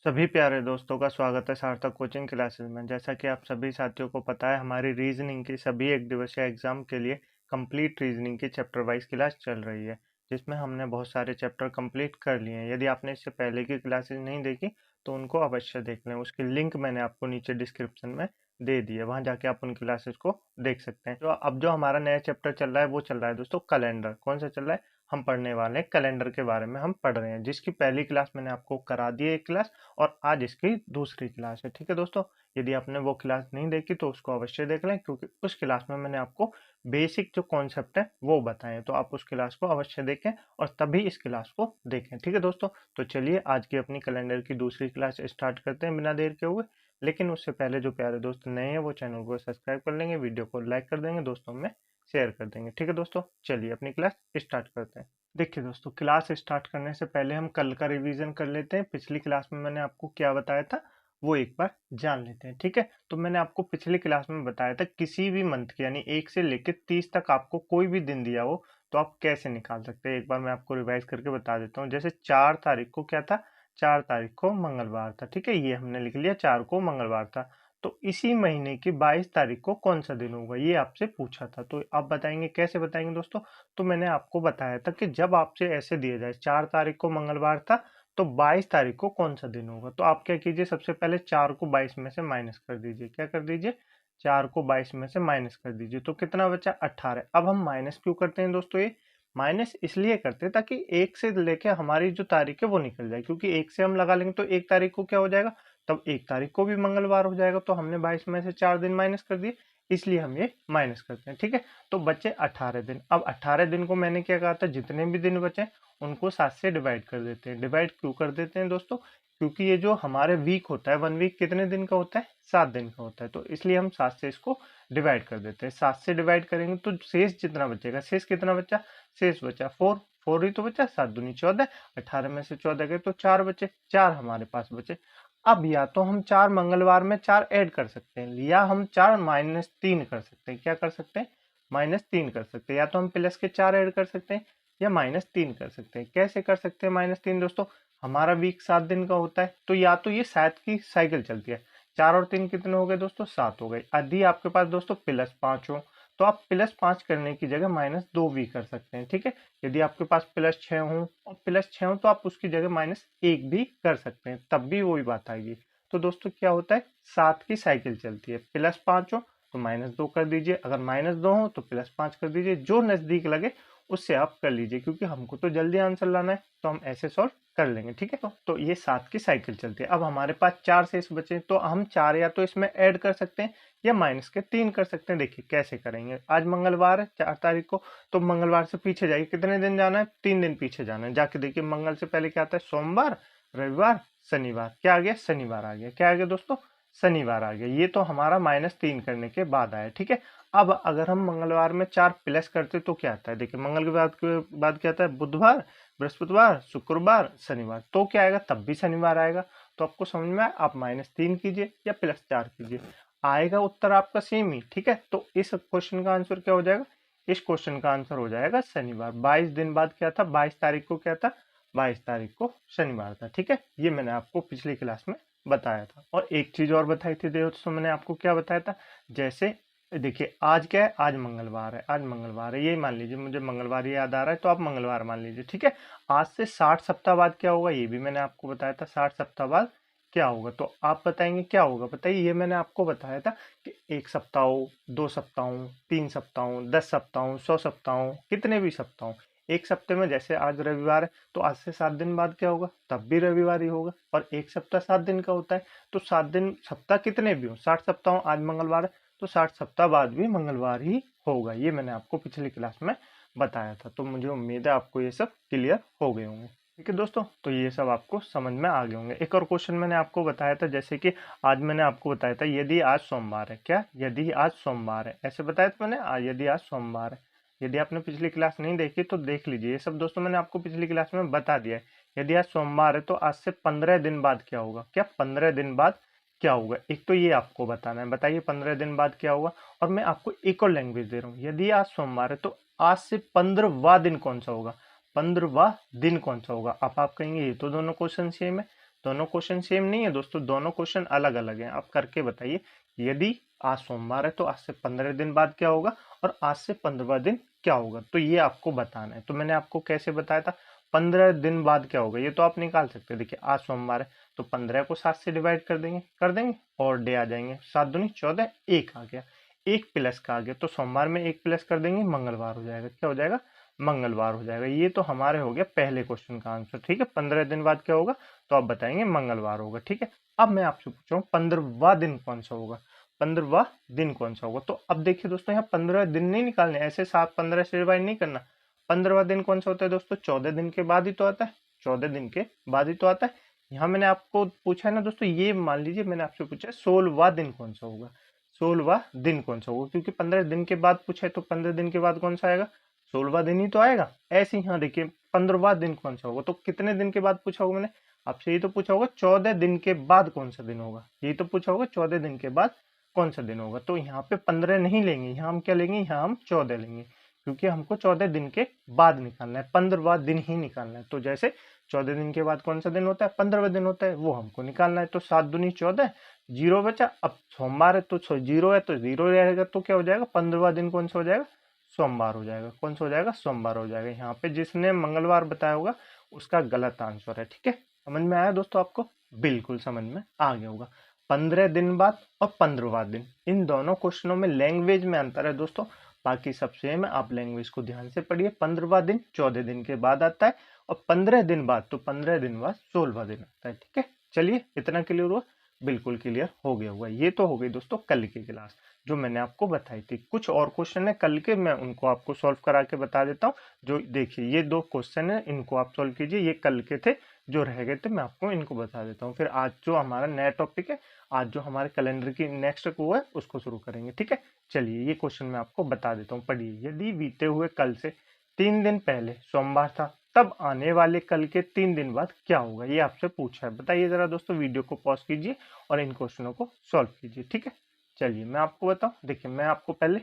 सभी प्यारे दोस्तों का स्वागत है सार्थक कोचिंग क्लासेस में। जैसा कि आप सभी साथियों को पता है, हमारी रीजनिंग की सभी एक दिवसीय एग्जाम के लिए कंप्लीट रीजनिंग की चैप्टर वाइज क्लास चल रही है, जिसमें हमने बहुत सारे चैप्टर कंप्लीट कर लिए हैं। यदि आपने इससे पहले की क्लासेस नहीं देखी तो उनको अवश्य देख लें। उसकी लिंक मैंने आपको नीचे डिस्क्रिप्शन में दे दी है, वहां जाके आप उन क्लासेस को देख सकते हैं। जो हमारा नया चैप्टर चल रहा है वो चल रहा है दोस्तों कैलेंडर। कौन सा चल रहा है? हम पढ़ने वाले हैं कैलेंडर के बारे में। हम पढ़ रहे हैं, जिसकी पहली क्लास मैंने आपको करा दी है एक क्लास, और आज इसकी दूसरी क्लास है। ठीक है दोस्तों, यदि आपने वो क्लास नहीं देखी तो उसको अवश्य देख लें, क्योंकि उस क्लास में मैंने आपको बेसिक जो कॉन्सेप्ट है वो बताए। तो आप उस क्लास को अवश्य देखें और तभी इस क्लास को देखें। ठीक है दोस्तों, तो चलिए आज की अपनी कैलेंडर की दूसरी क्लास स्टार्ट करते हैं बिना देर के हुए। लेकिन उससे पहले जो प्यारे दोस्त नए हैं वो चैनल को सब्सक्राइब कर लेंगे, वीडियो को लाइक कर देंगे, दोस्तों में शेयर कर देंगे। ठीक है दोस्तों, चलिए अपनी क्लास स्टार्ट करते हैं। देखिए दोस्तों, क्लास स्टार्ट करने से पहले हम कल का रिवीजन कर लेते हैं। पिछली क्लास में मैंने आपको क्या बताया था वो एक बार जान लेते हैं। ठीक है, तो मैंने आपको पिछली क्लास में बताया था किसी भी मंथ के यानी 1 से लेकर 30 तक आपको कोई भी दिन दिया हो तो आप कैसे निकाल सकते हैं। एक बार मैं आपको रिवाइज करके बता देता हूँ। जैसे 4 तारीख को क्या था? 4 तारीख को मंगलवार था। ठीक है, ये हमने लिख लिया, 4 को मंगलवार था। तो इसी महीने की 22 तारीख को कौन सा दिन होगा, ये आपसे पूछा था। तो आप बताएंगे, कैसे बताएंगे दोस्तों? तो मैंने आपको बताया था कि जब आपसे ऐसे दिया जाए 4 तारीख को मंगलवार था तो 22 तारीख को कौन सा दिन होगा, तो आप क्या कीजिए, सबसे पहले 4 को 22 में से माइनस कर दीजिए। क्या कर दीजिए? 4 को 22 में से माइनस कर दीजिए, तो कितना बचा? 18। अब हम माइनस क्यों करते हैं दोस्तों? ये माइनस इसलिए करते हैं ताकि एक से लेके हमारी जो तारीख है वो निकल जाए, क्योंकि एक से हम लगा लेंगे तो 1 तारीख को क्या हो जाएगा, तब 1 तारीख को भी मंगलवार हो जाएगा। तो हमने 22 में से 4 दिन माइनस कर दिए, इसलिए हम ये माइनस करते हैं। ठीक है, तो बचे 18 दिन। अब 18 दिन को मैंने क्या कहा था, जितने भी दिन बचे उनको 7 से डिवाइड कर देते हैं। डिवाइड क्यों कर देते हैं दोस्तों? क्योंकि ये जो हमारे वीक होता है, 1 वीक कितने दिन का होता है? 7 दिन का होता है। तो इसलिए हम 7 से इसको डिवाइड कर देते हैं। 7 से डिवाइड करेंगे तो शेष जितना बचेगा, शेष कितना बचा? शेष बचा 4। 4 ही तो बचा, 7 दूनी 14। 18 में से 14 गए तो 4 बचे, 4 हमारे पास बचे। अब या तो हम 4 मंगलवार में 4 ऐड कर सकते हैं, या हम 4 -3 कर सकते हैं। क्या कर सकते हैं? -3 कर सकते हैं। या तो हम प्लस के 4 ऐड कर सकते हैं या -3 कर सकते हैं। कैसे कर सकते हैं -3 दोस्तों? हमारा वीक 7 दिन का होता है, तो या तो ये 7 की साइकिल चलती है। 4 और 3 कितने हो गए दोस्तों? 7 हो गए। यदि आपके पास दोस्तों +5 हो तो आप +5 करने की जगह -2 भी कर सकते हैं। ठीक है, यदि आपके पास +6 हो और +6 हो तो आप उसकी जगह -1 भी कर सकते हैं, तब भी वही बात आएगी। तो दोस्तों क्या होता है, 7 की साइकिल चलती है। +5 हो तो -2 कर दीजिए, अगर -2 हो तो +5 कर दीजिए, जो नजदीक लगे उससे आप कर लीजिए, क्योंकि हमको तो जल्दी आंसर लाना है तो हम ऐसे सॉल्व कर लेंगे। ठीक है, तो ये 7 की साइकिल चलती है। अब हमारे पास 4 शेष बचे, तो हम 4 या तो इसमें ऐड कर सकते हैं या -3 कर सकते हैं। देखिए कैसे करेंगे। आज मंगलवार है 4 तारीख को, तो मंगलवार से पीछे जाइए, कितने दिन जाना है? 3 दिन पीछे जाना है। जाके देखिए, मंगल से पहले क्या आता है? सोमवार, रविवार, शनिवार। क्या आ गया? शनिवार आ गया। क्या आ गया दोस्तों? शनिवार आ गया। ये तो हमारा -3 करने के बाद आया। ठीक है, अब अगर हम मंगलवार में 4 प्लस करते तो क्या आता है? देखिए, मंगल के बाद क्या आता है? बुधवार, बृहस्पतिवार, शुक्रवार, शनिवार। तो क्या आएगा? तब भी शनिवार आएगा। तो आपको समझ में आया, आप -3 कीजिए या +4 कीजिए, आएगा उत्तर आपका सेम ही। ठीक है, तो इस क्वेश्चन का आंसर क्या हो जाएगा? इस क्वेश्चन का आंसर हो जाएगा शनिवार। 22 दिन बाद क्या था? 22 तारीख को क्या था? 22 तारीख को शनिवार था। ठीक है, ये मैंने आपको पिछली क्लास में बताया था। और एक चीज और बताई थी दोस्तों, मैंने आपको क्या बताया था? जैसे देखिए, आज क्या है? आज मंगलवार है। आज मंगलवार है, यही मान लीजिए, मुझे मंगलवार ही याद आ रहा है तो आप मंगलवार मान लीजिए। ठीक है, आज से 60 सप्ताह बाद क्या होगा, ये भी मैंने आपको बताया था। 60 सप्ताह बाद क्या होगा, तो आप बताएंगे क्या होगा? बताइए। ये मैंने आपको बताया था कि 1 सप्ताह हो, 2 सप्ताह हो, 3 सप्ताह हो, 10 सप्ताह हो, 100 सप्ताह हो, कितने भी सप्ताह हो, एक सप्ते में, जैसे आज रविवार है तो आज से 7 दिन बाद क्या होगा? तब भी रविवार ही होगा। और एक सप्ताह 7 दिन का होता है, तो 7 दिन, सप्ताह कितने भी हो, 60 सप्ताह हो, आज मंगलवार है तो 60 सप्ताह बाद भी मंगलवार ही होगा। ये मैंने आपको पिछली क्लास में बताया था। तो मुझे उम्मीद है आपको ये सब क्लियर हो गए होंगे। ठीक है दोस्तों, तो ये सब आपको समझ में आ गए होंगे। एक और क्वेश्चन मैंने आपको बताया था, जैसे कि आज मैंने आपको बताया था, यदि आज सोमवार है, क्या? यदि आज सोमवार है, ऐसे बताया था मैंने, यदि आज सोमवार है। यदि आपने पिछली क्लास नहीं देखी तो देख लीजिए, ये सब दोस्तों मैंने आपको पिछली क्लास में बता दिया है। यदि आज सोमवार है तो आज से 15 दिन बाद क्या होगा? क्या 15 दिन बाद क्या होगा? एक तो ये आपको बताना है, बताइए 15 दिन बाद क्या होगा। और मैं आपको एक और लैंग्वेज दे रहा हूँ, यदि आज सोमवार है तो आज से 15वां दिन कौन सा होगा? 15वां दिन कौन सा होगा? आप कहेंगे ये तो दोनों क्वेश्चन सेम है, दोनों क्वेश्चन सेम नहीं है दोस्तों, दोनों क्वेश्चन अलग अलग हैं। आप करके बताइए, यदि आज सोमवार है तो आज से 15 दिन बाद क्या होगा, और आज से 15वां दिन क्या होगा, तो ये आपको बताना है। तो मैंने आपको कैसे बताया था, 15 दिन बाद क्या होगा, ये तो आप निकाल सकते हैं। देखिए आज सोमवार है तो 15 को 7 से डिवाइड कर देंगे और डे आ जाएंगे, 7 दूनी 14, 1 आ गया, 1 प्लस का आ गया, तो सोमवार में 1 प्लस कर देंगे, मंगलवार हो जाएगा। क्या हो जाएगा, मंगलवार हो जाएगा। ये तो हमारे हो गया पहले क्वेश्चन का आंसर। ठीक है, 15 दिन बाद क्या होगा, तो आप बताएंगे मंगलवार होगा। ठीक है, अब मैं आपसे पूछ रहा हूँ 15वां दिन कौन सा होगा, 15वां दिन कौन सा होगा। तो अब देखिए दोस्तों, यहाँ 15 दिन नहीं निकालने, ऐसे 7 15 से डिवाइड नहीं करना। 15वां दिन कौन सा होता है दोस्तों, 14 दिन के बाद ही तो आता है, 14 दिन के बाद ही तो आता है। यहाँ मैंने आपको पूछा है ना दोस्तों, ये मान लीजिए मैंने आपसे पूछा है 16वां दिन कौन सा होगा, 16वां दिन कौन सा होगा, क्योंकि 15 दिन के बाद पूछा है तो 15 दिन के बाद कौन सा आएगा, 16वां दिन ही तो आएगा। ऐसे ही यहाँ देखिए 15वां दिन कौन सा होगा, तो कितने दिन के बाद पूछा होगा मैंने आपसे, ये तो पूछा होगा 14 दिन के बाद कौन सा दिन होगा, ये तो पूछा होगा 14 दिन के बाद कौन सा दिन होगा। तो यहाँ पे 15 नहीं लेंगे, यहाँ हम क्या लेंगे, यहाँ हम 14 लेंगे, क्योंकि हमको 14 दिन के बाद निकालना है, 15वां दिन ही निकालना है। तो जैसे 14 दिन के बाद कौन सा दिन होता है, 15वां दिन होता है, वो हमको निकालना है। तो 7 दूनी 14, जीरो बचा। अब सोमवार है तो जीरो है तो जीरो रहेगा, तो क्या हो जाएगा, 15वां दिन कौन सा हो जाएगा, सोमवार हो जाएगा। कौन सा हो जाएगा, सोमवार हो जाएगा। यहाँ पे जिसने मंगलवार बताया होगा उसका गलत आंसर है। ठीक है, समझ में आया दोस्तों आपको, बिल्कुल समझ में आ गया होगा। 15 दिन बाद और 15वां दिन, इन दोनों क्वेश्चनों में लैंग्वेज में अंतर है दोस्तों, बाकी सब सेम है। आप लैंग्वेज को ध्यान से पढ़िए। 15वां दिन 14 दिन के बाद आता है, और 15 दिन बाद तो 15 दिन बाद 16वां दिन आता है। ठीक है, चलिए इतना क्लियर हुआ, बिल्कुल क्लियर हो गया हुआ। ये तो हो गई दोस्तों कल की क्लास जो मैंने आपको बताई थी। कुछ और क्वेश्चन है कल के, मैं उनको आपको सॉल्व करा के बता देता हूँ। जो देखिए ये 2 क्वेश्चन है, इनको आप सॉल्व कीजिए, ये कल के थे, जो रह गए थे मैं आपको इनको बता देता हूँ। फिर आज जो हमारा नया टॉपिक है, आज जो हमारे कैलेंडर की नेक्स्ट वो है उसको शुरू करेंगे। ठीक है, चलिए ये क्वेश्चन मैं आपको बता देता हूँ, पढ़िए। यदि बीते हुए कल से 3 दिन पहले सोमवार था, तब आने वाले कल के 3 दिन बाद क्या होगा, ये आपसे पूछा है। बताइए जरा दोस्तों, वीडियो को पॉज कीजिए और इन क्वेश्चनों को सॉल्व कीजिए। ठीक है, चलिए मैं आपको बताऊं। देखिए मैं आपको पहले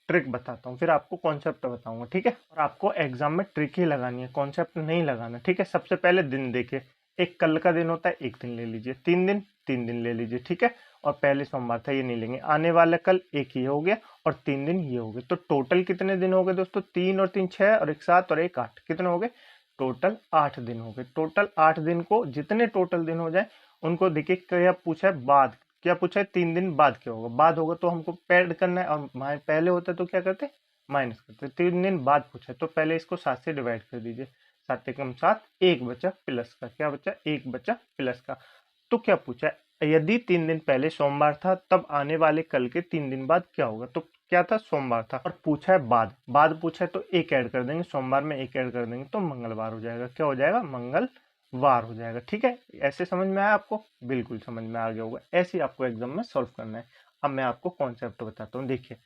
ट्रिक बताता हूँ, फिर आपको कॉन्सेप्ट बताऊंगा। ठीक है, और आपको एग्जाम में ट्रिक ही लगानी है, कॉन्सेप्ट नहीं लगाना। ठीक है, सबसे पहले दिन देखिए, एक कल का दिन होता है, एक दिन ले लीजिए, 3 दिन 3 दिन ले लीजिए। ठीक है, और पहले सोमवार था ये नहीं लेंगे, आने वाला कल एक ही हो गया, और 3 दिन ये हो गए। तो टोटल कितने दिन हो गए दोस्तों, 3 और 3 6 और 1 7 और 1 8, कितने हो गए, टोटल 8 दिन हो गए। टोटल 8 दिन को जितने टोटल दिन हो जाए उनको देखिए, क्या पूछा है बाद, क्या पूछा है 3 दिन बाद क्या होगा, बाद होगा तो हमको ऐड करना है, और पहले होता तो क्या करते, माइनस करते। 3 दिन बाद पूछा है तो पहले इसको 7 से डिवाइड कर दीजिए, 7 एकम 7, 1 बचा प्लस का, क्या बचा, 1 बचा प्लस का। तो क्या पूछा है, यदि 3 दिन पहले सोमवार था तब आने वाले कल के 3 दिन बाद क्या होगा। तो क्या था, सोमवार था, और पूछा है बाद, बाद पूछा है तो एक ऐड कर देंगे, सोमवार में एक ऐड कर देंगे तो मंगलवार हो जाएगा। क्या हो जाएगा, मंगलवार हो जाएगा। ठीक है, ऐसे समझ में आया आपको, बिल्कुल समझ में आ गया होगा। ऐसे ही आपको एग्जाम में सॉल्व करना है। अब मैं आपको कॉन्सेप्ट बताता हूँ। देखिए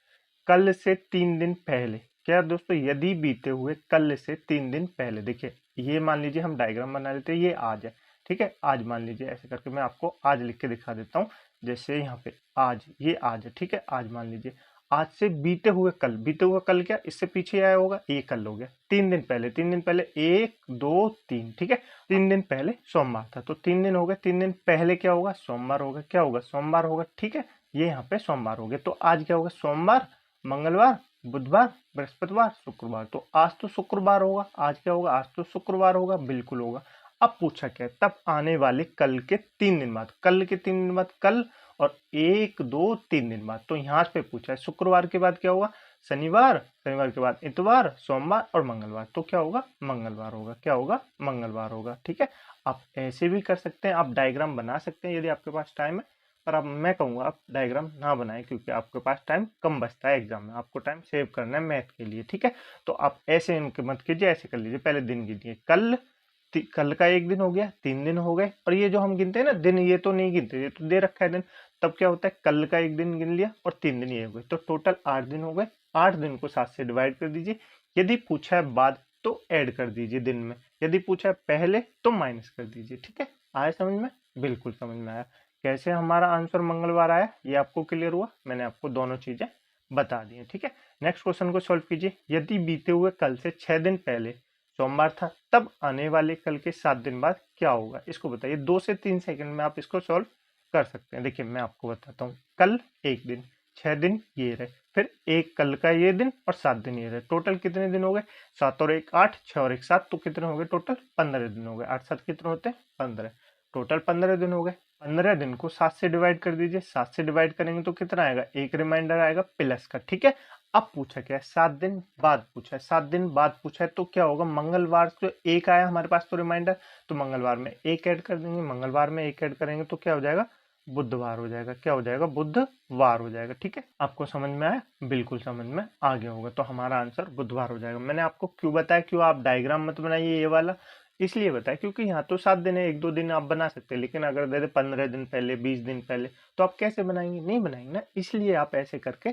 कल से 3 दिन पहले, क्या दोस्तों, यदि बीते हुए कल से 3 दिन पहले, देखिए ये मान लीजिए हम डायग्राम बना लेते हैं, ये आज है। ठीक है, आज मान लीजिए, ऐसे करके मैं आपको आज लिख के दिखा देता हूँ। जैसे यहाँ पे आज, ये आज है। ठीक है, आज मान लीजिए, आज से बीते हुए कल, बीते हुए कल क्या इससे पीछे आया होगा, ये कल हो गया। 3 दिन पहले, 3 दिन पहले 1 2 3। ठीक है, 3 दिन पहले सोमवार था तो 3 दिन हो गए, 3 दिन पहले क्या होगा, सोमवार होगा। क्या होगा, सोमवार होगा। ठीक है, ये यहाँ पे सोमवार हो गया। तो आज क्या होगा, सोमवार, मंगलवार, बुधवार, बृहस्पतिवार, शुक्रवार। तो आज तो शुक्रवार होगा, आज क्या होगा, आज तो शुक्रवार होगा, बिल्कुल होगा। अब पूछा क्या है, तब आने वाले कल के 3 दिन बाद, कल के 3 दिन बाद, कल और 1 2 3 दिन बाद। तो यहाँ पे पूछा है शुक्रवार के बाद क्या होगा, शनिवार, शनिवार के बाद इतवार, सोमवार और मंगलवार। तो क्या होगा, मंगलवार होगा। क्या होगा, मंगलवार होगा। ठीक है, आप ऐसे भी कर सकते हैं, आप डायग्राम बना सकते हैं यदि आपके पास टाइम है, पर अब मैं कहूँगा आप डायग्राम ना बनाएं, क्योंकि आपके पास टाइम कम बचता है एग्जाम में, आपको टाइम सेव करना है मैथ के लिए। ठीक है, तो आप ऐसे इनके मत कीजिए, ऐसे कर लीजिए। पहले दिन गिनिए, कल का एक दिन हो गया, 3 दिन हो गए, और ये जो हम गिनते हैं ना दिन, ये तो नहीं गिनते, ये तो दे रखा है दिन। तब क्या होता है, कल का एक दिन गिन लिया और 3 दिन ये हो गए, तो टोटल 8 दिन हो गए। 8 दिन को 7 से डिवाइड कर दीजिए। यदि पूछा है बाद तो ऐड कर दीजिए दिन में, यदि पूछा है पहले तो माइनस कर दीजिए। ठीक है, आया समझ में, बिल्कुल समझ में आया। कैसे हमारा आंसर मंगलवार आया ये आपको क्लियर हुआ, मैंने आपको दोनों चीजें बता दी हैं। ठीक है, नेक्स्ट क्वेश्चन को सॉल्व कीजिए। यदि बीते हुए कल से 6 दिन पहले सोमवार था, तब आने वाले कल के 7 दिन बाद क्या होगा इसको बताइए। 2 से 3 सेकंड में आप इसको सॉल्व कर सकते हैं। देखिए मैं आपको बताता हूँ, कल एक दिन, 6 दिन ये रहे, फिर एक कल का ये दिन और 7 दिन ये रहे, टोटल कितने दिन हो गए? 7 और 1 8, 6 और 1 7, तो कितने हो गए टोटल? 15 दिन हो गए। 8 7 कितने होते हैं? 15। टोटल 15 दिन हो गए। 15 दिन को 7 से डिवाइड कर दीजिए। 7 से डिवाइड करेंगे तो कितना आएगा? एक रिमाइंडर आएगा प्लस का, ठीक है। अब पूछा क्या है? 7 दिन बाद पूछा है। 7 दिन बाद पूछा है तो क्या होगा? मंगलवार जो एक आया हमारे पास तो रिमाइंडर, तो मंगलवार में एक ऐड कर देंगे। मंगलवार में एक ऐड करेंगे तो क्या हो जाएगा? बुधवार हो जाएगा। क्या हो जाएगा? बुधवार हो जाएगा, ठीक है। आपको समझ में आया? बिल्कुल समझ में आ गया होगा। तो हमारा आंसर बुधवार हो जाएगा। मैंने आपको क्यों बताया, क्यों आप डायग्राम मत बनाइए ये वाला, इसलिए बताया क्योंकि यहाँ तो 7 दिन है, 1 2 दिन आप बना सकते हैं, लेकिन अगर दे दे 15 दिन पहले, 20 दिन पहले, तो आप कैसे बनाएंगे? नहीं बनाएंगे ना, इसलिए आप ऐसे करके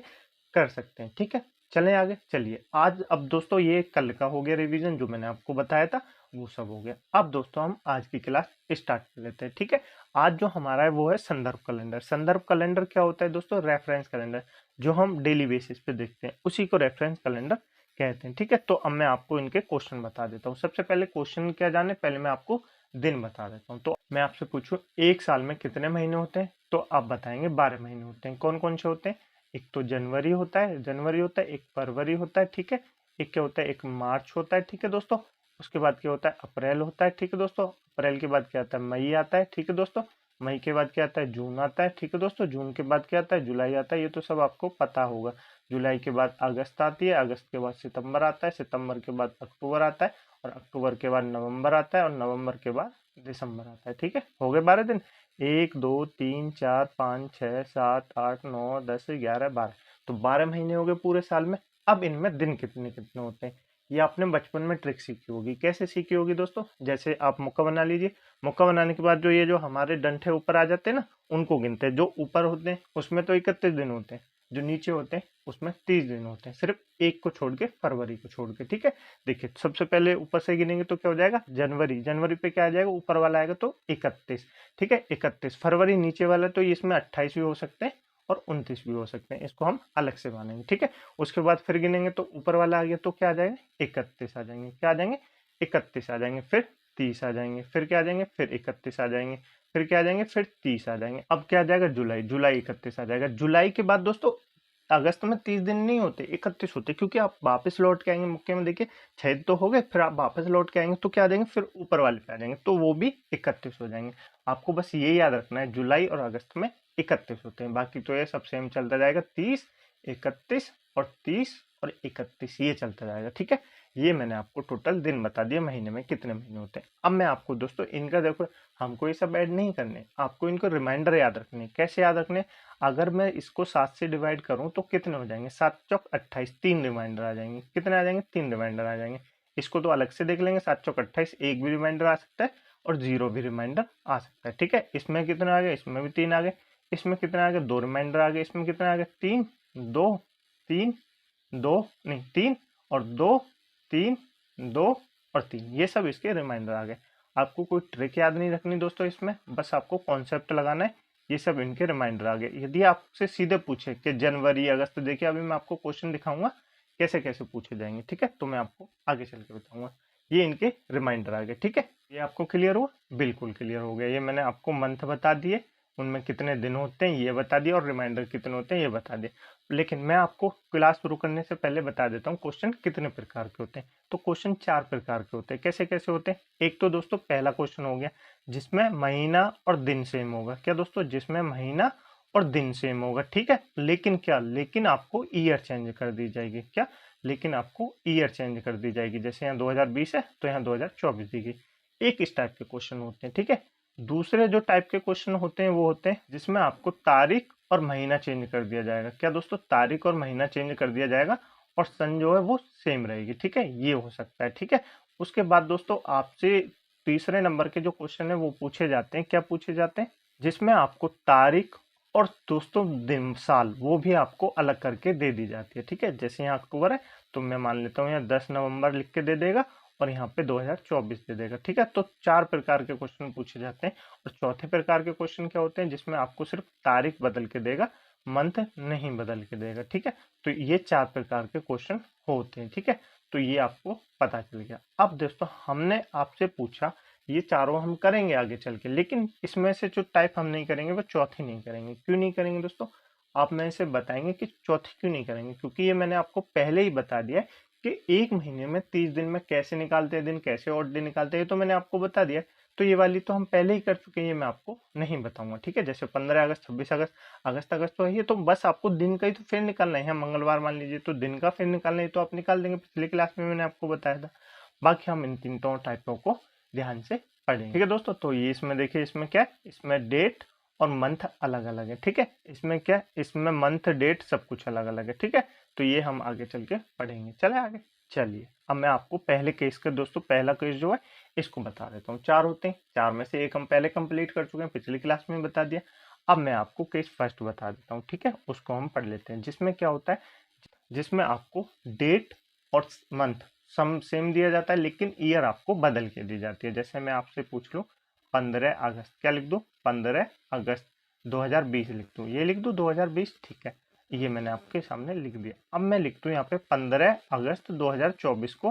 कर सकते हैं, ठीक है। चलें आगे। चलिए आज, अब दोस्तों ये कल का हो गया रिवीजन, जो मैंने आपको बताया था वो सब हो गया। अब दोस्तों हम आज की क्लास स्टार्ट कर लेते हैं, ठीक है। आज जो हमारा है वो है संदर्भ कैलेंडर। संदर्भ कैलेंडर क्या होता है दोस्तों? रेफरेंस कैलेंडर, जो हम डेली बेसिस पे देखते हैं उसी को रेफरेंस कैलेंडर कहते हैं, ठीक है। तो अब मैं आपको इनके क्वेश्चन बता देता हूँ। सबसे पहले क्वेश्चन क्या जाने, पहले मैं आपको दिन बता देता हूँ। तो मैं आपसे पूछूं एक साल में कितने महीने होते हैं, तो आप बताएंगे 12 महीने होते हैं। कौन कौन से होते हैं? एक तो जनवरी होता है, एक फरवरी होता है, ठीक है। एक क्या होता है? एक मार्च होता है, ठीक है दोस्तों। उसके बाद क्या होता है? अप्रैल होता है, ठीक है दोस्तों। अप्रैल के बाद क्या आता है? मई आता है, ठीक है दोस्तों। मई के बाद क्या आता है? जून आता है, ठीक है दोस्तों। जून के बाद क्या आता है? जुलाई आता है। ये तो सब आपको पता होगा। जुलाई के बाद अगस्त आती है, अगस्त के बाद सितंबर आता है, सितंबर के बाद अक्टूबर आता है, और अक्टूबर के बाद नवंबर आता है, और नवंबर के बाद दिसंबर आता है, ठीक है। हो गए 12 दिन। 1 2 3 4 5 6 7 8 9 10 11 12, तो 12 महीने हो गए पूरे साल में। अब इनमें दिन कितने कितने होते हैं, ये आपने बचपन में ट्रिक सीखी होगी। कैसे सीखी होगी दोस्तों? जैसे आप मुक्का बना लीजिए। मुक्का बनाने के बाद जो ये जो हमारे डंठे ऊपर आ जाते हैं ना, उनको गिनते हैं। जो ऊपर होते हैं उसमें तो 31 दिन होते हैं, जो नीचे होते हैं उसमें 30 दिन होते हैं, सिर्फ एक को छोड़ के, फरवरी को छोड़ के, ठीक है। देखिए सबसे पहले ऊपर से गिनेंगे तो क्या हो जाएगा? जनवरी। जनवरी पे क्या आ जाएगा? ऊपर वाला आएगा तो 31, ठीक है, 31। फरवरी नीचे वाला, तो इसमें 28 भी हो सकते हैं और 29 भी हो सकते हैं, इसको हम अलग से मानेंगे, ठीक है। उसके बाद फिर गिनेंगे तो ऊपर वाला आ गया तो क्या आ जाएगा? 31 आ जाएंगे। क्या आ जाएंगे? 31 आ जाएंगे। फिर 30 आ जाएंगे। फिर क्या आ जाएंगे? फिर 31 आ जाएंगे। फिर क्या आ जाएंगे? फिर 30 आ जाएंगे। अब क्या आ जाएगा? जुलाई। जुलाई 31 आ जाएगा। जुलाई के बाद दोस्तों अगस्त में 30 दिन नहीं होते, 31 होते, क्योंकि आप वापस लौट के आएंगे मुक्के में। देखिए 6 तो हो गए, फिर आप वापस लौट के आएंगे तो क्या आ जाएंगे? फिर ऊपर वाले पे आ जाएंगे, तो वो भी 31 हो जाएंगे। आपको बस ये याद रखना है, जुलाई और अगस्त में 31 होते हैं, बाकी तो ये सब सेम चलता जाएगा। 30 31 और 30 और 31 ये चलता जाएगा, ठीक है। ये मैंने आपको टोटल दिन बता दिया, महीने में कितने महीने होते हैं। अब मैं आपको दोस्तों इनका, देखो हमको ये सब ऐड नहीं करने, आपको इनको रिमाइंडर याद रखने। कैसे याद रखने? अगर मैं इसको 7 से डिवाइड करूं तो कितने हो जाएंगे? 7 चौक 28, 3 रिमाइंडर आ जाएंगे। कितने आ जाएंगे? 3 रिमाइंडर आ जाएंगे। इसको तो अलग से देख लेंगे। 7 चौक 28, एक भी रिमाइंडर आ सकता है और 0 भी रिमाइंडर आ सकता है, ठीक है। इसमें कितने आ गए? इसमें भी 3 आ गए। इसमें कितने आ गए? 2 रिमाइंडर आ गए। इसमें कितने आ गए? 3 2 3 2 नहीं 3 और 2 3 2 और 3, ये सब इसके रिमाइंडर आ गए। आपको कोई ट्रिक याद नहीं रखनी दोस्तों इसमें, बस आपको कॉन्सेप्ट लगाना है। ये सब इनके रिमाइंडर आ गए। यदि आपसे सीधे पूछे कि जनवरी अगस्त, देखिए अभी मैं आपको क्वेश्चन दिखाऊंगा कैसे कैसे पूछे जाएंगे, ठीक है। तो मैं आपको आगे चल के बताऊंगा। ये इनके रिमाइंडर आ गए, ठीक है। ये आपको क्लियर हुआ? बिल्कुल क्लियर हो गया। ये मैंने आपको मंथ बता दिए, उनमें कितने दिन होते हैं ये बता दिया, और रिमाइंडर कितने होते हैं ये बता दिया। लेकिन मैं आपको क्लास शुरू करने से पहले बता देता हूँ क्वेश्चन कितने प्रकार के होते हैं। तो क्वेश्चन 4 प्रकार के होते हैं। कैसे कैसे होते हैं? एक तो दोस्तों पहला क्वेश्चन हो गया जिसमें महीना और दिन सेम होगा। क्या दोस्तों? जिसमें महीना और दिन सेम होगा, ठीक है। लेकिन क्या? लेकिन आपको ईयर चेंज कर दी जाएगी। क्या? लेकिन आपको ईयर चेंज कर दी जाएगी। जैसे यहाँ 2020 है तो यहाँ 2024 दी गई। एक इस टाइप के क्वेश्चन होते हैं, ठीक है। दूसरे जो टाइप के क्वेश्चन होते हैं वो होते हैं जिसमें आपको तारीख और महीना चेंज कर दिया जाएगा। क्या दोस्तों? तारीख और महीना चेंज कर दिया जाएगा और सन जो है वो सेम रहेगी, ठीक है। ये हो सकता है, ठीक है। उसके बाद दोस्तों आपसे तीसरे नंबर के जो क्वेश्चन है वो पूछे जाते हैं। क्या पूछे जाते हैं? जिसमें आपको तारीख और दोस्तों दिन साल वो भी आपको अलग करके दे दी जाती है, ठीक है। जैसे यहाँ अक्टूबर है तो मैं मान लेता हूँ यहाँ 10 नवंबर लिख के दे देगा, और यहाँ पे 2024 दे देगा, ठीक है। तो 4 प्रकार के क्वेश्चन पूछे जाते हैं। और चौथे प्रकार के क्वेश्चन क्या होते हैं? जिसमें आपको सिर्फ तारीख बदल के देगा, मंथ नहीं बदल के देगा, ठीक है। तो ये 4 प्रकार के क्वेश्चन होते हैं, ठीक है। तो ये आपको पता चल गया। अब दोस्तों हमने आपसे पूछा ये चारों हम करेंगे आगे चल के, लेकिन इसमें से जो टाइप हम नहीं करेंगे वो चौथी नहीं करेंगे। क्यों नहीं करेंगे दोस्तों? आप में से बताएंगे कि चौथी क्यों नहीं करेंगे। क्योंकि ये मैंने आपको पहले ही बता दिया है कि एक महीने में 30 दिन में कैसे निकालते हैं दिन, कैसे ऑड डे निकालते हैं, तो मैंने आपको बता दिया। तो ये वाली तो हम पहले ही कर चुके हैं, ये मैं आपको नहीं बताऊंगा। ठीक है, जैसे 15 अगस्त, 26 अगस्त, अगस्त तो है ये, तो बस आपको दिन का ही तो फिर निकालना है। मंगलवार मान लीजिए तो दिन का फिर निकालना है, तो आप निकाल देंगे। पिछली क्लास में मैंने आपको बताया था। बाकी हम इन तीनों टाइपों को ध्यान से पढ़ेंगे। ठीक है दोस्तों, तो ये इसमें देखिए, इसमें क्या है, इसमें डेट और मंथ अलग अलग है। ठीक है, इसमें क्या है, इसमें मंथ डेट सब कुछ अलग अलग है। ठीक है, तो ये हम आगे चल के पढ़ेंगे। चले आगे, चलिए अब मैं आपको पहले केस का दोस्तों, पहला केस जो है इसको बता देता हूँ। 4 होते हैं, 4 में से एक हम पहले कंप्लीट कर चुके हैं, पिछली क्लास में बता दिया। अब मैं आपको केस फर्स्ट बता देता हूँ। ठीक है, उसको हम पढ़ लेते हैं। जिसमें क्या होता है, जिसमें आपको डेट और मंथ सम सेम दिया जाता है, लेकिन ईयर आपको बदल के दी जाती है। जैसे मैं आपसे पूछ लूँ 15 अगस्त, क्या लिख दूँ, 15 अगस्त 2020 लिख दूँ, ये लिख दूँ 2020। ठीक है, ये मैंने आपके सामने लिख दिया। अब मैं लिख दूँ यहाँ पे 15 अगस्त 2024 को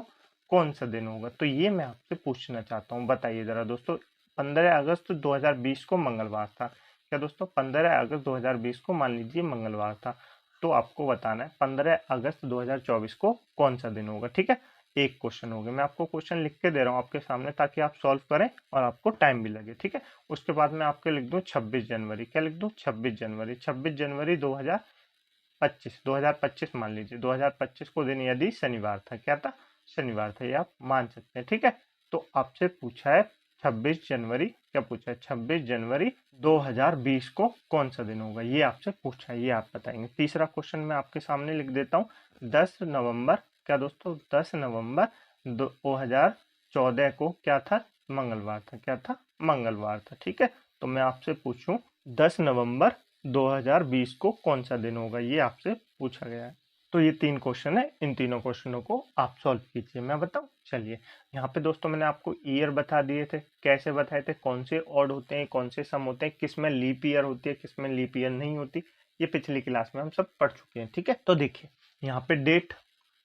कौन सा दिन होगा। तो ये मैं आपसे पूछना चाहता हूँ, बताइए जरा दोस्तों। 15 अगस्त 2020 को मंगलवार था क्या दोस्तों? 15 अगस्त 2020 को मान लीजिए मंगलवार था, तो आपको बताना है 15 अगस्त 2024 को कौन सा दिन होगा। ठीक है, एक क्वेश्चन हो गया। मैं आपको क्वेश्चन लिख के दे रहा हूँ आपके सामने, ताकि आप सॉल्व करें और आपको टाइम भी लगे। ठीक है, उसके बाद मैं आपके लिख दूँ 26 जनवरी, क्या लिख दूँ, 26 जनवरी, 26 जनवरी 2025, 2025 मान लीजिए, 2025 को दिन यदि शनिवार था, क्या था, शनिवार था, ये आप मान सकते हैं। ठीक है, तो आपसे पूछा है 26 जनवरी, क्या पूछा है, 26 जनवरी 2020 को कौन सा दिन होगा, ये आपसे पूछा है, ये आप बताएंगे। तीसरा क्वेश्चन मैं आपके सामने लिख देता हूँ। 10 नवंबर, क्या दोस्तों, 10 नवंबर 2014 को क्या था, मंगलवार था, क्या था, मंगलवार था। ठीक है, तो मैं आपसे पूछूं 10 नवंबर 2020 को कौन सा दिन होगा, ये आपसे पूछा गया है। तो ये 3 क्वेश्चन है, इन तीनों क्वेश्चनों को आप सॉल्व कीजिए, मैं बताऊं। चलिए, यहाँ पे दोस्तों मैंने आपको ईयर बता दिए थे, कैसे बताए थे, कौन से ऑड होते हैं, कौन से सम होते हैं, किस में लीप ईयर होती है, किस में लीप ईयर नहीं होती, ये पिछली क्लास में हम सब पढ़ चुके हैं। ठीक है, तो देखिए यहाँ पे डेट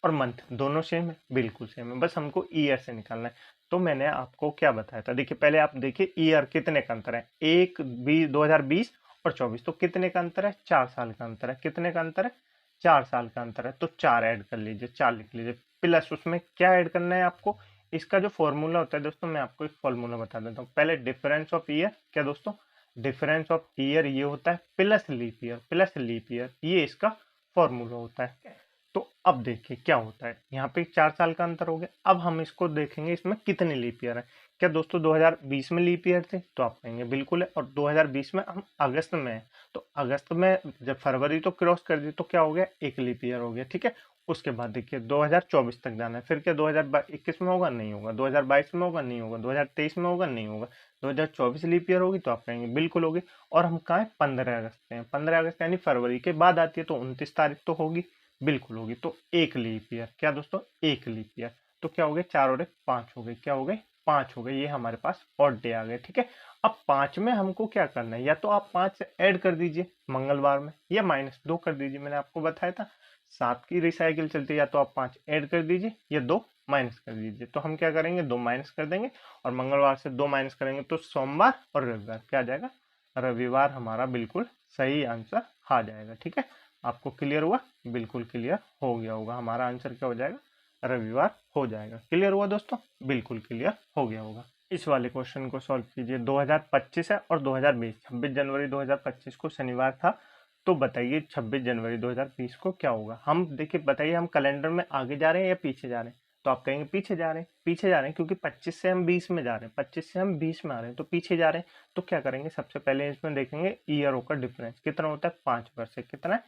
और मंथ दोनों सेम है, बिल्कुल सेम है, बस हमको ईयर से निकालना है। तो मैंने आपको क्या बताया था, देखिए पहले आप देखिए ईयर कितने का अंतर है, 2020 और 24, तो कितने का अंतर है, 4 साल का अंतर है। कितने का अंतर है, 4 साल का अंतर है, तो 4 ऐड कर लीजिए, 4 लिख लीजिए, प्लस उसमें क्या ऐड करना है आपको, इसका जो फॉर्मूला होता है दोस्तों, मैं आपको एक फॉर्मूला बता देता हूँ। पहले डिफरेंस ऑफ ईयर, क्या दोस्तों, डिफरेंस ऑफ ईयर ये होता है plus leap year, plus leap year, ये इसका फॉर्मूला होता है। तो अब देखिए क्या होता है, यहाँ पे 4 साल का अंतर हो गया। अब हम इसको देखेंगे इसमें कितने लीप ईयर है। क्या दोस्तों 2020 में लीप ईयर थे, तो आप कहेंगे बिल्कुल है, और 2020 में हम अगस्त में है, तो अगस्त में जब फरवरी तो क्रॉस कर दी, तो क्या हो गया, एक लीप ईयर हो गया। ठीक है, उसके बाद देखिए 2024 तक जाना है, फिर क्या 2021 में होगा, नहीं होगा, 2022 में होगा, नहीं होगा, 2023 में होगा, नहीं होगा, 2024 लीप ईयर होगी, तो आप कहेंगे बिल्कुल होगी। और हम कहाँ है, 15 अगस्त पे हैं, 15 अगस्त यानी फरवरी के बाद आती है, तो 29 तारीख तो होगी, बिल्कुल होगी। तो एक लीप ईयर, क्या दोस्तों, एक लीप ईयर, तो क्या हो गए, 4 और 1 5 हो गए, क्या हो गए, 5 हो गए, ये हमारे पास ऑड डे आ गए। ठीक है, अब 5 में हमको क्या करना है, या तो आप 5 ऐड कर दीजिए मंगलवार में, या -2 कर दीजिए, मैंने आपको बताया था 7 की रिसाइकिल चलती है, या तो आप 5 ऐड कर दीजिए या 2 माइनस कर दीजिए। तो हम क्या करेंगे, 2 माइनस कर देंगे, और मंगलवार से 2 माइनस करेंगे तो सोमवार और रविवार, क्या आ जाएगा, रविवार हमारा बिल्कुल सही आंसर आ जाएगा। ठीक है, आपको क्लियर हुआ, बिल्कुल क्लियर हो गया होगा, हमारा आंसर क्या हो जाएगा, रविवार हो जाएगा। क्लियर हुआ दोस्तों, बिल्कुल क्लियर हो गया होगा। इस वाले क्वेश्चन को सॉल्व कीजिए। 2025 है और 2020, 26 जनवरी 2025 को शनिवार था, तो बताइए 26 जनवरी 2020 को क्या होगा। हम देखिए, बताइए हम कैलेंडर में आगे जा रहे हैं या पीछे जा रहे हैं, तो आप कहेंगे पीछे जा रहे हैं, पीछे जा रहे हैं, क्योंकि 25 से हम 20 में जा रहे हैं, 25 से हम 20 में आ रहे हैं, तो पीछे जा रहे हैं। तो क्या करेंगे, सबसे पहले इसमें देखेंगे ईयरों का डिफरेंस कितना होता है, 5 वर्ष है, कितना है,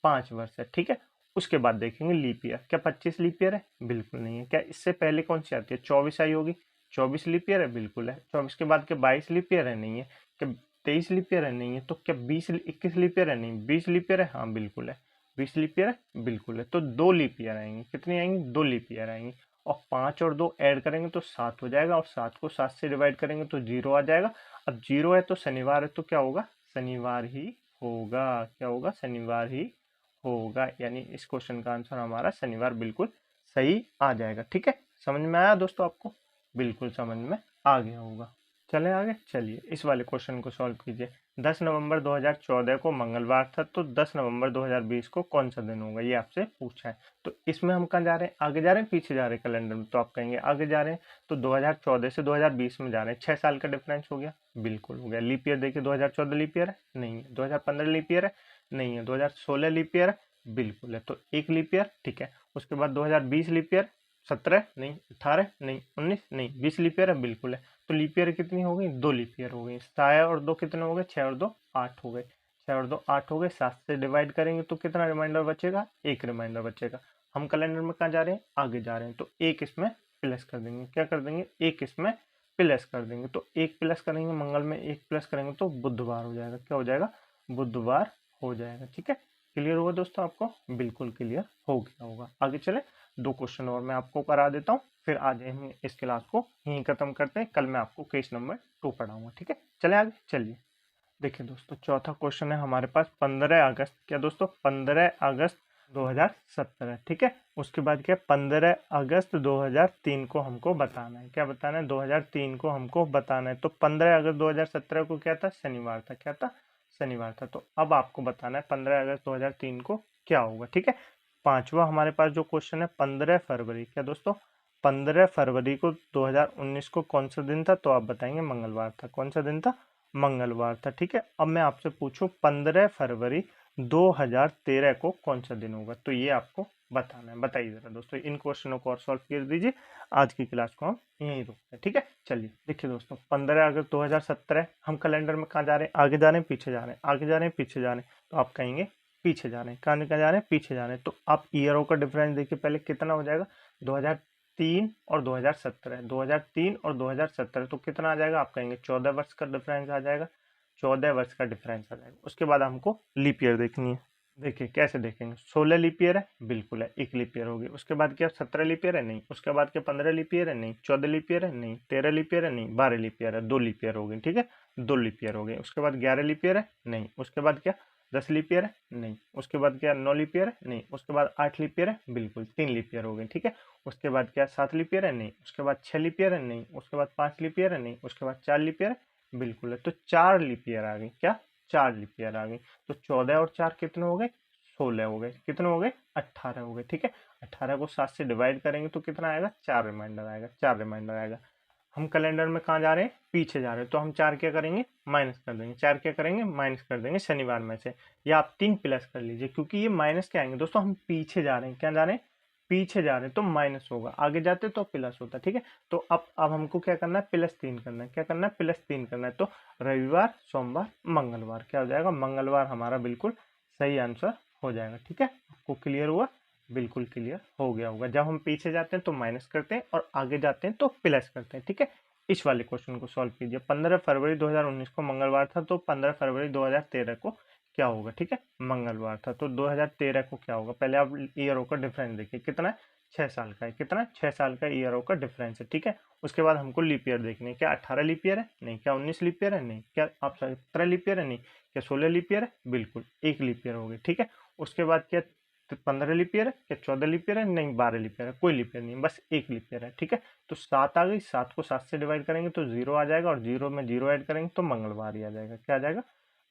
5 वर्ष है। ठीक है, उसके बाद देखेंगे लीप ईयर, क्या 25 लीप ईयर है, बिल्कुल नहीं है। क्या इससे पहले कौन सी आती है, 24 आई होगी, 24 लीप ईयर है, बिल्कुल है। 24 के बाद क्या 22 लीप ईयर है, नहीं है। क्या 23 लीप ईयर है, नहीं है। तो क्या 21 लीप ईयर है, नहीं। 20 लीप ईयर है, हाँ बिल्कुल है। 20 लीप ईयर है, बिल्कुल है। तो 2 लीप ईयर आएंगे, कितनी आएंगी, 2 लीप ईयर आएंगी, और 5 और 2 ऐड करेंगे तो 7 हो जाएगा, और 7 को 7 से डिवाइड करेंगे तो 0 आ जाएगा। अब 0 है तो शनिवार है, तो क्या होगा, शनिवार ही होगा, क्या होगा, शनिवार ही होगा, यानी इस क्वेश्चन का आंसर हमारा शनिवार बिल्कुल सही आ जाएगा। ठीक है, समझ में आया दोस्तों आपको? बिल्कुल समझ में आ गया होगा। चलें आगे, चलिए इस वाले क्वेश्चन को सॉल्व कीजिए। 10 नवंबर 2014 को मंगलवार था, तो 10 नवंबर 2020 को कौन सा दिन होगा, ये आपसे पूछा है। तो इसमें हम कहाँ जा रहे हैं, आगे जा रहे हैं पीछे जा रहे हैं कैलेंडर में? तो आप कहेंगे आगे जा रहे हैं, तो 2014 से 2020 में जा रहे हैं, 6 साल का डिफरेंस हो गया। बिल्कुल हो गया। लीप ईयर देखिए, 2014 लीप ईयर है? नहीं है। 2015 लीप ईयर है? नहीं है। 2016 लीप ईयर है? बिल्कुल है। तो एक लीप ईयर, ठीक है। उसके बाद 2020 लीप ईयर, 17 नहीं, 18 नहीं, 19 नहीं, 20 लीप ईयर है? बिल्कुल है। तो लीप ईयर कितनी हो गई, 2 लीप ईयर हो गई। 6 और 2 कितने हो गए, 6 और 2 8 हो गए। 6 और 2 8 हो गए। 7 से डिवाइड करेंगे तो कितना रिमाइंडर बचेगा, एक रिमाइंडर बचेगा। हम कैलेंडर में कहाँ जा रहे हैं, आगे जा रहे हैं, तो एक इसमें प्लस कर देंगे। क्या कर देंगे, एक इसमें प्लस कर देंगे। तो एक प्लस करेंगे मंगल में, एक प्लस करेंगे तो बुधवार हो जाएगा। क्या हो जाएगा, बुधवार हो जाएगा। ठीक है, क्लियर हुआ दोस्तों आपको? बिल्कुल क्लियर हो गया होगा। आगे चले, 2 क्वेश्चन और मैं आपको करा देता हूँ, फिर आज हम इस क्लास को यहीं खत्म करते हैं। कल मैं आपको केस नंबर 2 पढ़ाऊंगा। ठीक है, चले आगे, चलिए देखिए दोस्तों, चौथा क्वेश्चन है हमारे पास 15 अगस्त। क्या दोस्तों, 15 अगस्त 2017। ठीक है, उसके बाद क्या, 15 अगस्त 2003 को हमको बताना है। क्या बताना है, 2003 को हमको बताना है। तो 15 अगस्त 2017 को क्या था, शनिवार था। क्या था, शनिवार था। तो अब आपको बताना है 15 अगस्त 2003 को क्या होगा। ठीक है, पांचवा हमारे पास जो क्वेश्चन है, 15 फरवरी। क्या दोस्तों, 15 फरवरी को 2019 को कौन सा दिन था? तो आप बताएंगे मंगलवार था। कौन सा दिन था, मंगलवार था। ठीक है, अब मैं आपसे पूछूं 15 फरवरी 2013 को कौन सा दिन होगा, तो ये आपको बताना है। बताइए जरा दोस्तों, इन क्वेश्चनों को और सॉल्व कर दीजिए। आज की क्लास को हम यहीं रोकते हैं। ठीक है, चलिए देखिए दोस्तों, 15 अगस्त 2017, हम कैलेंडर में कहाँ जा रहे हैं, आगे जा रहे हैं पीछे जा रहे हैं, आगे जा रहे हैं पीछे जा रहे हैं? तो आप कहेंगे पीछे जा रहे हैं। कहाँ जा रहे हैं, पीछे जा रहे हैं। तो आप ईयरों का डिफरेंस देखिए पहले कितना हो जाएगा, 2003 और 2017, 2003 और 2017, तो कितना आ जाएगा, आप कहेंगे 14 वर्ष का डिफरेंस आ जाएगा। 14 वर्ष का डिफरेंस आ जाएगा। उसके बाद हमको लीप ईयर देखनी है। देखिए कैसे देखेंगे, 16 लीप ईयर है? बिल्कुल है, एक लीप ईयर होगी। उसके बाद क्या, 17 लीप ईयर है? नहीं। उसके बाद क्या, 15 लीप ईयर है? नहीं। 14 लीप ईयर है? नहीं। 13 लीप ईयर है? नहीं। 12 लीप ईयर है? 2 लीप ईयर हो गई। ठीक है, 2 लीप ईयर हो गई। उसके बाद 11 लीप ईयर है? नहीं। उसके बाद क्या, 10 लीप ईयर है? नहीं। उसके बाद क्या, 9 लीप ईयर है? नहीं। उसके बाद 8 लीप ईयर है? बिल्कुल, 3 लीप ईयर हो गई। ठीक है, उसके बाद क्या, 7 लीप ईयर है? नहीं। उसके बाद 6 लीप ईयर है? नहीं। उसके बाद 5 लीप ईयर है? नहीं। उसके बाद 4 लीप ईयर है? बिल्कुल है। तो 4 लीप ईयर आ गई। क्या, 4 लीप ईयर आ गई। तो 14 और 4 कितने हो गए, 16 हो गए। कितने हो गए, 18 हो गए। ठीक है, 18 को 7 से डिवाइड करेंगे तो कितना आएगा, 4 रिमाइंडर आएगा। 4 रिमाइंडर आएगा। हम कैलेंडर में कहाँ जा रहे हैं, पीछे जा रहे हैं, तो हम 4 क्या करेंगे, माइनस कर देंगे। 4 क्या करेंगे, माइनस कर देंगे शनिवार में से, या आप 3 प्लस कर लीजिए, क्योंकि ये माइनस क्या आएंगे दोस्तों, हम पीछे जा रहे हैं। क्या जा रहे हैं, पीछे जा रहे हैं, तो माइनस होगा। आगे जाते तो प्लस होता। ठीक है, तो अब हमको क्या करना है, +3 करना है। क्या करना है, +3 करना है। तो रविवार, सोमवार, मंगलवार, क्या हो जाएगा, मंगलवार हमारा बिल्कुल सही आंसर हो जाएगा। ठीक है, आपको क्लियर हुआ? बिल्कुल क्लियर हो गया होगा। जब हम पीछे जाते हैं तो माइनस करते हैं और आगे जाते हैं तो प्लस करते हैं। ठीक है, इस वाले क्वेश्चन को सॉल्व कीजिए। 15 फरवरी 2019 को मंगलवार था, तो 15 फरवरी 2013 को क्या होगा। ठीक है, मंगलवार था, तो 2013 को क्या होगा, पहले आप ईयरों का डिफरेंस देखिए कितना है, 6 साल का है। कितना, 6 साल का ईयरों का डिफरेंस है। ठीक है, उसके बाद हमको लीप ईयर देखनी है। क्या 18 लीप ईयर है? नहीं। क्या 19 लीप ईयर है? नहीं। क्या आप 17 लीप ईयर है? नहीं। क्या 16 लीप ईयर है? बिल्कुल, एक लीप ईयर हो गई। ठीक है, उसके बाद क्या, तो 15 लीप ईयर है? क्या 14 लीप ईयर है? नहीं। 12 लीप ईयर है? कोई लीप ईयर नहीं, बस एक लीप ईयर है। ठीक है, तो 7 आ गई। 7 को 7 से डिवाइड करेंगे तो 0 आ जाएगा, और 0 में 0 ऐड करेंगे तो मंगलवार ही आ जाएगा। क्या आ जाएगा,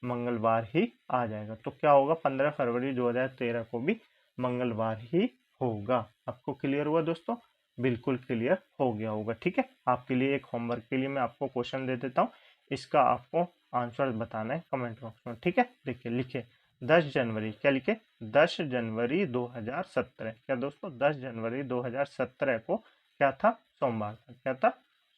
मंगलवार ही आ जाएगा। तो क्या होगा, 15 फरवरी 2013 को भी मंगलवार ही होगा। आपको क्लियर हुआ दोस्तों? बिल्कुल क्लियर हो गया होगा। ठीक है, आपके लिए एक होमवर्क के लिए मैं आपको क्वेश्चन दे देता हूँ, इसका आपको आंसर बताना है कमेंट बॉक्स में। ठीक है, देखिए लिखे 10 जनवरी, क्या लिखे, 10 जनवरी 2017। क्या दोस्तों, 10 जनवरी 2017 को क्या था, सोमवार था। क्या था,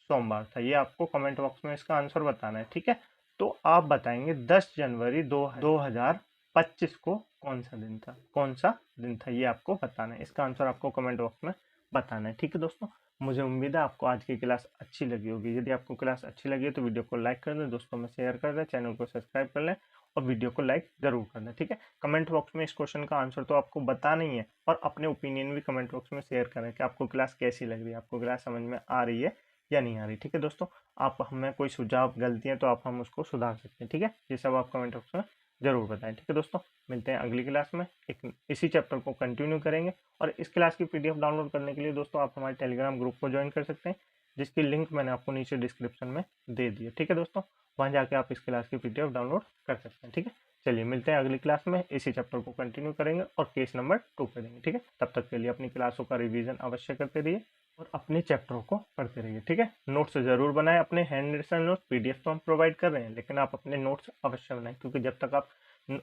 सोमवार था। ये आपको कमेंट बॉक्स में इसका आंसर बताना है। ठीक है, तो आप बताएंगे 10 जनवरी 2025 को कौन सा दिन था, कौन सा दिन था, ये आपको बताना है। इसका आंसर आपको कमेंट बॉक्स में बताना है। ठीक है दोस्तों, मुझे उम्मीद है आपको आज की क्लास अच्छी लगी होगी। यदि आपको क्लास अच्छी लगी है तो वीडियो को लाइक कर दें, दोस्तों में शेयर कर दें, चैनल को सब्सक्राइब कर लें और वीडियो को लाइक जरूर करना। ठीक है, कमेंट बॉक्स में इस क्वेश्चन का आंसर तो आपको बताना ही है, और अपने ओपिनियन भी कमेंट बॉक्स में शेयर करें कि आपको क्लास कैसी लग रही है, आपको क्लास समझ में आ रही है या नहीं आ रही। ठीक है दोस्तों, आप हमें कोई सुझाव, गलतियां तो आप हम उसको सुधार सकते हैं। ठीक है, ये सब आप कमेंट बॉक्स में ज़रूर बताएं। ठीक है दोस्तों, मिलते हैं अगली क्लास में, एक इसी चैप्टर को कंटिन्यू करेंगे। और इस क्लास की पीडीएफ डाउनलोड करने के लिए दोस्तों आप हमारे टेलीग्राम ग्रुप को ज्वाइन कर सकते हैं, जिसकी लिंक मैंने आपको नीचे डिस्क्रिप्शन में दे दी है। ठीक है दोस्तों, वहाँ जाके आप इस क्लास की पीडीएफ डाउनलोड कर सकते हैं। ठीक है, चलिए मिलते हैं अगली क्लास में, इसी चैप्टर को कंटिन्यू करेंगे और केस नंबर 2 करेंगे। ठीक है, तब तक के लिए अपनी क्लासों का रिवीजन अवश्य करते रहिए और अपने चैप्टरों को पढ़ते रहिए। ठीक है, नोट्स जरूर बनाएं, अपने हैंड रिटन नोट्स, पीडीएफ तो हम प्रोवाइड कर रहे हैं, लेकिन आप अपने नोट्स अवश्य बनाएं, क्योंकि जब तक आप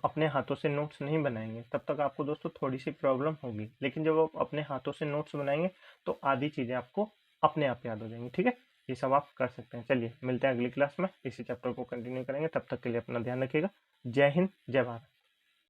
अपने हाथों से नोट्स नहीं बनाएंगे तब तक आपको दोस्तों थोड़ी सी प्रॉब्लम होगी, लेकिन जब आप अपने हाथों से नोट्स बनाएंगे तो आधी चीज़ें आपको अपने आप याद हो जाएंगी। ठीक है, ये सब आप कर सकते हैं। चलिए मिलते हैं अगली क्लास में, इसी चैप्टर को कंटिन्यू करेंगे। तब तक के लिए अपना ध्यान रखिएगा। जय हिंद, जय भारत।